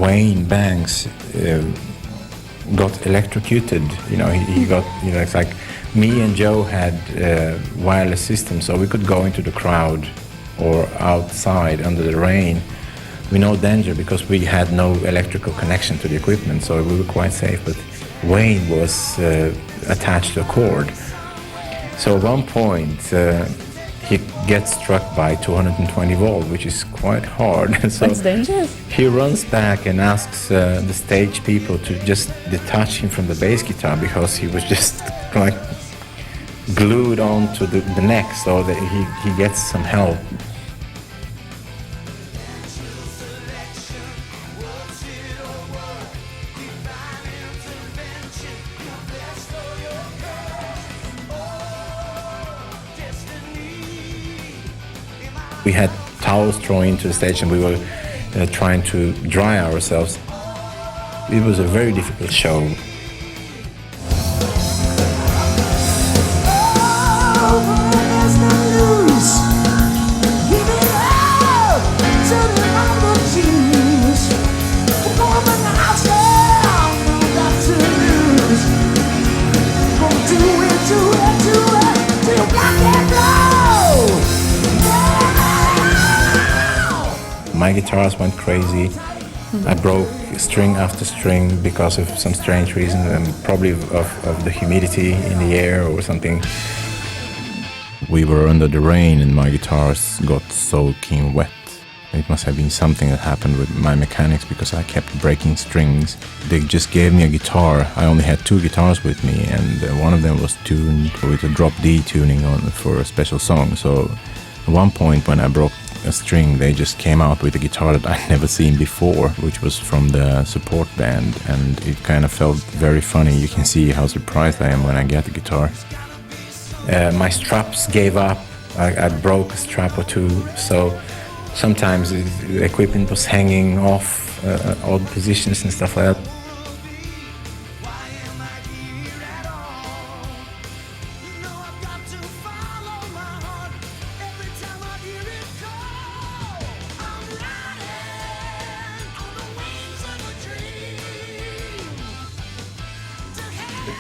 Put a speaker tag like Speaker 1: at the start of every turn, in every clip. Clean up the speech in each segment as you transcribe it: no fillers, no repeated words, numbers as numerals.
Speaker 1: Wayne Banks got electrocuted. He got, it's like me and Joe had wireless systems, so we could go into the crowd or outside under the rain with no danger because we had no electrical connection to the equipment, so we were quite safe. But Wayne was attached to a cord. So at one point, he gets struck by 220 volt, which is quite hard. So
Speaker 2: that's dangerous.
Speaker 1: He runs back and asks the stage people to just detach him from the bass guitar because he was just like glued onto the neck, so that he gets some help. We had towels thrown into the stage and we were trying to dry ourselves. It was a very difficult show. My guitars went crazy. I broke string after string because of some strange reason, and probably of the humidity in the air or something. We were under the rain and my guitars got soaking wet. It must have been something that happened with my mechanics because I kept breaking strings. They just gave me a guitar. I only had 2 guitars with me, and one of them was tuned with a drop D tuning on for a special song. So at one point when I broke a string, they just came out with a guitar that I'd never seen before, which was from the support band, and it kind of felt very funny. You can see how surprised I am when I get the guitar. My straps gave up. I broke a strap or 2, so sometimes the equipment was hanging off odd positions and stuff like that.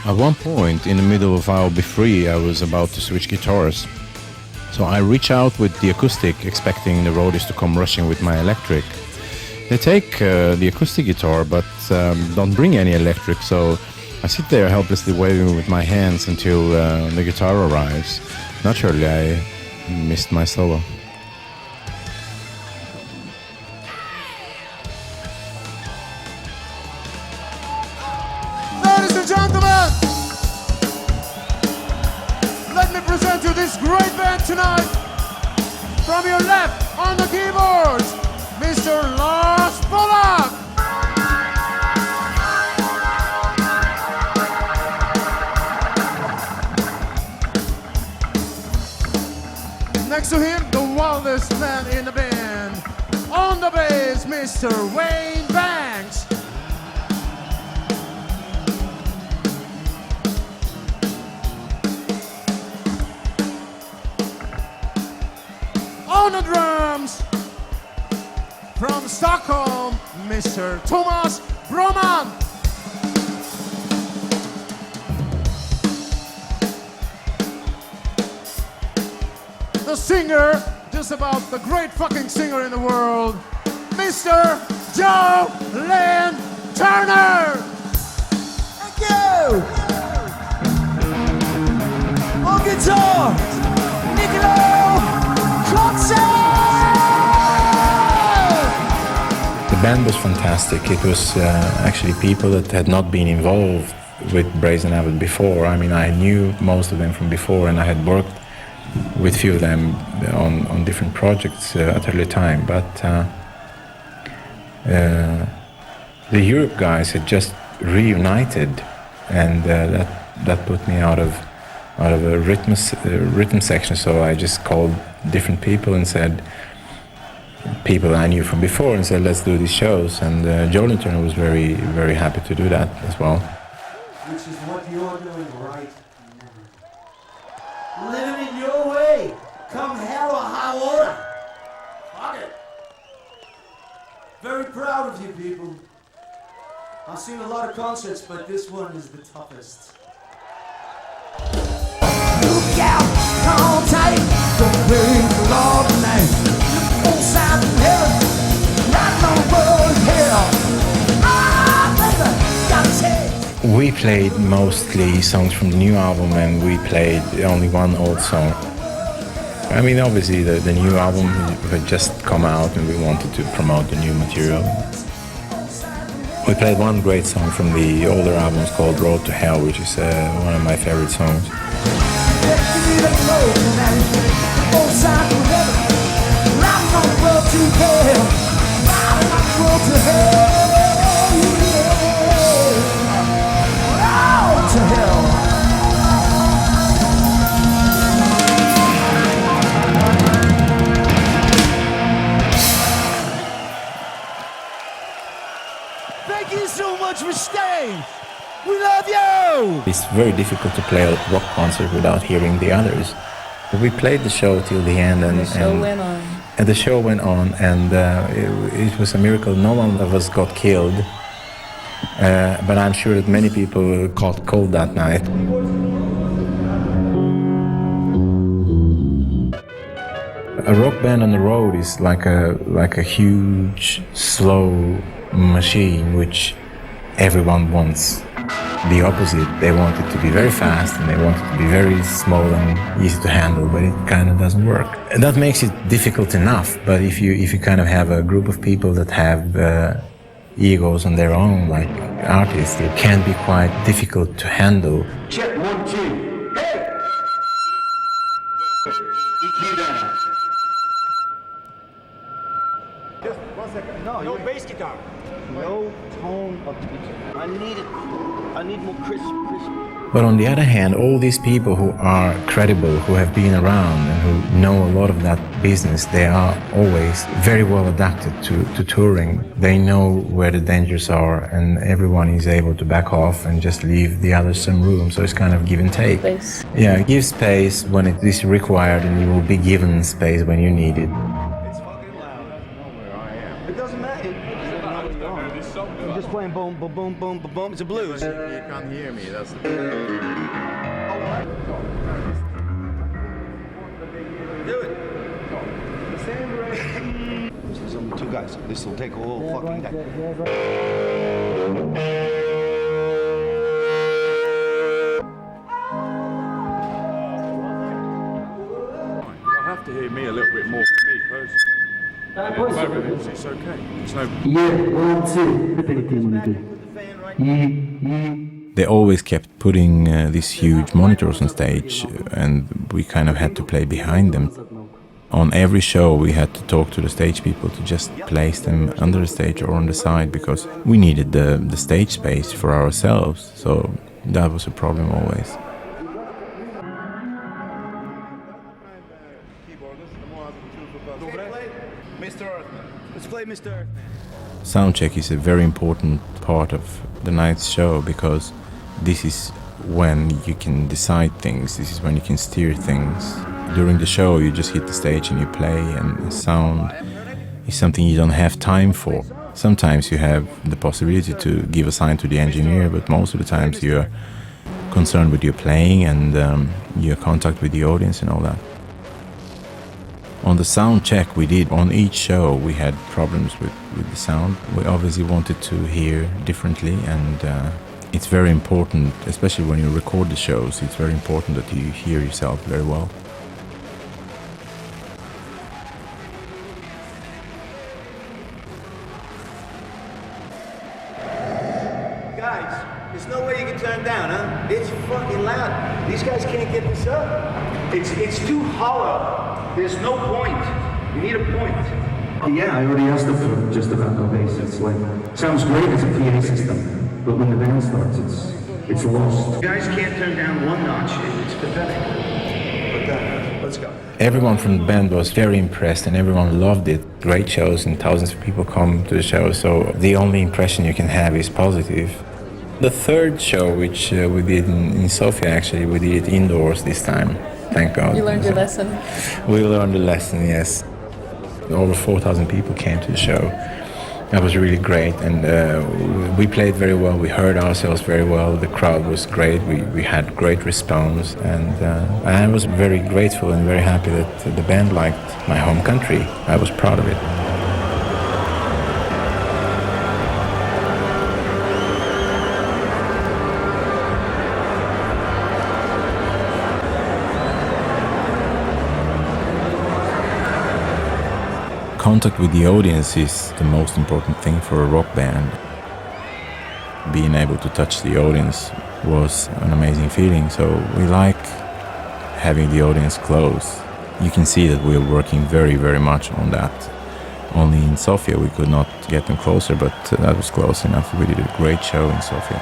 Speaker 1: At one point, in the middle of I'll Be Free, I was about to switch guitars. So I reach out with the acoustic, expecting the roadies to come rushing with my electric. They take the acoustic guitar, but don't bring any electric, so I sit there helplessly waving with my hands until the guitar arrives. Naturally, I missed my solo.
Speaker 3: Ladies and gentlemen, let me present you this great band tonight. From your left on the keyboards, Mr. Lars Pollack. Next to him, the wildest man in the band. On the bass, Mr. Wayne Banks. On the drums, from Stockholm, Mr. Thomas Broman. The singer, just about the great fucking singer in the world, Mr. Joe Lynn Turner. Thank you. On guitar, Nikolo Kotzev.
Speaker 1: The band was fantastic. It was actually people that had not been involved with Brazen Abbot before. I mean, I knew most of them from before, and I had worked with few of them on different projects at early time. But the Europe guys had just reunited, and that put me out of a rhythm section. So I just called different people and said, people I knew from before, and said, let's do these shows. And Joe Lynn Turner was very, very happy to do that as well.
Speaker 4: Which is what you're doing right now. Living in your way, come hell or high water. Fuck it. Very proud of you people. I've seen a lot of concerts, but this one is the toughest.
Speaker 2: Look out, come on tight, don't wait for Lord tonight. Look on side from heaven, right on the world hell. Ah, baby, gotta take.
Speaker 1: We played mostly songs from the new album, and we played only one old song. I mean, obviously the new album had just come out and we wanted to promote the new material. We played one great song from the older albums called Road to Hell, which is one of my favorite songs.
Speaker 2: Thank you so much for staying. We love you.
Speaker 1: It's very difficult to play a rock concert without hearing the others. We played the show till the end, and the show went on. And the show went on, and it was a miracle. No one of us got killed, but I'm sure that many people caught cold that night. A rock band on the road is like a huge, slow machine which everyone wants the opposite. They want it to be very fast and they want it to be very small and easy to handle, but it kind of doesn't work. And that makes it difficult enough, but if you kind of have a group of people that have egos on their own, like artists, it can be quite difficult to handle.
Speaker 4: Check 1, 2. Hey! EQ down.
Speaker 5: Just 1 second. No bass guitar. No tone of the guitar. I need more crisp.
Speaker 1: But on the other hand, all these people who are credible, who have been around and who know a lot of that business, they are always very well adapted to touring. They know where the dangers are, and everyone is able to back off and just leave the others some room. So it's kind of give and take.
Speaker 6: Space.
Speaker 1: Yeah, give space when it is required, and you will be given space when you need it.
Speaker 5: It doesn't matter. I'm just playing boom, boom, boom, boom, boom, boom. It's a blues.
Speaker 7: You can't hear me, that's the
Speaker 5: Do it. There's only 2 guys. This will take a whole fucking day.
Speaker 7: You'll have to hear me a little bit more for me personally. At the moment, it's okay. There's no...
Speaker 1: They always kept putting these huge monitors on stage, and we kind of had to play behind them. On every show we had to talk to the stage people to just place them under the stage or on the side, because we needed the stage space for ourselves, so that was a problem always.
Speaker 5: Mr. Earthman. Let's play Mr. Earthman.
Speaker 1: Soundcheck is a very important part of the night's show, because this is when you can decide things, this is when you can steer things. During the show you just hit the stage and you play, and sound is something you don't have time for. Sometimes you have the possibility to give a sign to the engineer, but most of the times you're concerned with your playing and your contact with the audience and all that. On the sound check we did on each show, we had problems with the sound. We obviously wanted to hear differently, and it's very important, especially when you record the shows, it's very important that you hear yourself very well.
Speaker 5: Guys, there's no way you can turn down, huh? It's fucking loud. These guys can't get this up. It's too hollow. There's no point. You need a point.
Speaker 8: Yeah, I already asked them for just about no bass. It's like, sounds great as a PA system, but when the band starts, it's lost.
Speaker 5: You guys can't turn down 1 notch. It's pathetic. But let's go.
Speaker 1: Everyone from the band was very impressed and everyone loved it. Great shows and thousands of people come to the show, so the only impression you can have is positive. The third show, which we did in Sofia, actually, we did it indoors this time. Thank God.
Speaker 6: You learned your lesson.
Speaker 1: We learned the lesson, yes. Over 4,000 people came to the show. That was really great, and we played very well. We heard ourselves very well. The crowd was great. We had great response, and I was very grateful and very happy that the band liked my home country. I was proud of it. Contact with the audience is the most important thing for a rock band. Being able to touch the audience was an amazing feeling, so we like having the audience close. You can see that we are working very, very much on that. Only in Sofia we could not get them closer, but that was close enough. We did a great show in Sofia.